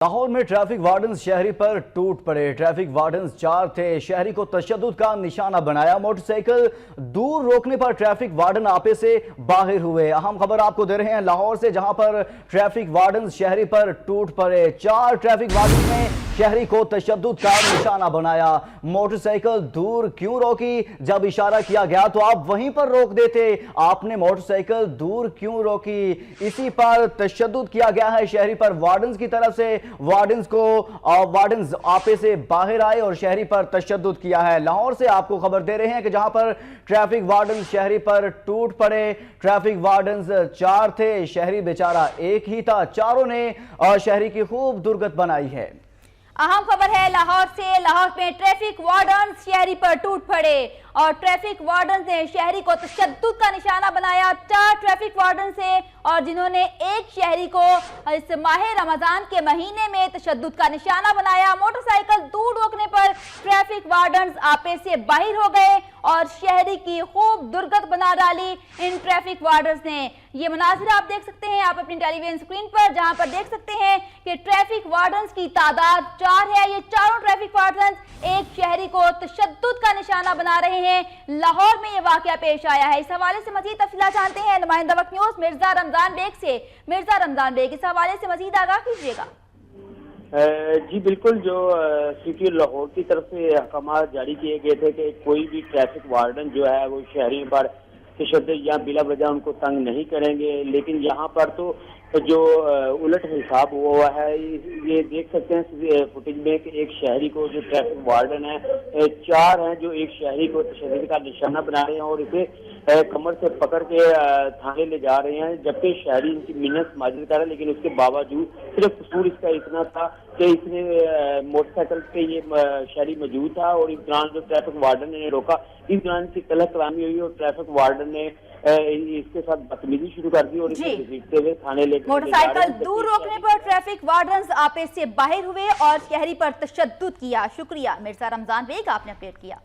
लाहौर में traffic wardens शहरी पर टूट पड़े। ट्रैफिक वार्डन्स 4 थे, शहरी को तशद्दुद का निशाना बनाया। मोटरसाइकिल दूर रोकने पर ट्रैफिक वार्डन आपे से बाहर हुए। अहम खबर आपको दे रहे हैं लाहौर से, जहां पर ट्रैफिक वार्डन्स शहरी पर टूट पड़े। 4 ट्रैफिक वार्डन ने शहरी को तशद्दुद का निशाना बनाया। मोटरसाइकिल दूर क्यों रोकी? जब इशारा किया गया तो आप वहीं पर रोक देते। आपने मोटरसाइकिल दूर क्यों रोकी? इसी पर तशद्दुद किया गया है शहरी पर वार्डन्स की तरफ से। वार्डन्स आपे से बाहर आए और शहरी पर तशद्दुद किया है। लाहौर से आपको खबर दे रहे हैं कि जहां पर ट्रैफिक वार्डन्स शहरी पर टूट पड़े। ट्रैफिक वार्डन्स 4 थे, शहरी बेचारा एक ही था। चारों ने शहरी की खूब दुर्गत बनाई है। अहम खबर है लाहौर से। लाहौर में ट्रैफिक वार्डन्स शहरी पर टूट पड़े और ट्रैफिक वार्डन्स ने शहरी को तशद्दुद का निशाना बनाया। 4 ट्रैफिक वार्डन्स से और जिन्होंने एक शहरी को इस माह रमजान के महीने में तशद्दुद का निशाना बनाया। मोटरसाइकिल दूर रोकने पर ट्रैफिक वार्डन्स आपे से बाहर हो गए और शहरी की खूब दुर्गत बना डाली इन ट्रैफिक वार्डन्स ने। ये मनाजिर आप देख सकते हैं आप अपनी टेलीविजन स्क्रीन पर, जहां पर देख सकते हैं कि ट्रैफिक वार्डन्स की तादाद 4 है। ये चारों ट्रैफिक वार्डन्स एक शहरी को तशद्दुद का निशाना बना रहे हैं। लाहौर में ये वाकया पेश आया है। इस हवाले से मजीद तफसीलात जानते हैं नुमाइंदा वक्त न्यूज़ मिर्जा रमजान बेग से। मिर्जा रमजान बेग, इस हवाले से मजीद आगाह कीजिएगा। जी बिल्कुल, जो सिटी लाहौर की तरफ से अहकाम जारी किए गए थे कि कोई भी ट्रैफिक वार्डन जो है वो शहरी पर तशद्दुद या बिला वजह उनको तंग नहीं करेंगे, लेकिन यहाँ पर तो जो उलट हिसाब हुआ है। ये देख सकते हैं फुटेज में कि एक शहरी को, जो ट्रैफिक वार्डन है, 4 हैं जो एक शहरी को तशद्दुद का निशाना बना रहे हैं और इसे कमर से पकड़ के थाने ले जा रहे हैं, जबकि शहरी इनकी मिन्नत माजिद कर रहा है। लेकिन उसके बावजूद सिर्फ कसूर इसका इतना था कि इसने मोटरसाइकिल पे ये शहरी मौजूद था और इस दौरान जो ट्रैफिक वार्डन ने रोका, इस दौरान इसकी कलह कलामी हुई और ट्रैफिक वार्डन ने इसके साथ बदतमीजी शुरू कर दी और इसे घसीटते हुए थाने ले मोटरसाइकिल दूर रोकने पर ट्रैफिक वार्डन्स आपे से बाहर हुए और शहरी पर तशद्दुद किया। शुक्रिया मिर्जा रमजान बेग, आपने अपडेट किया।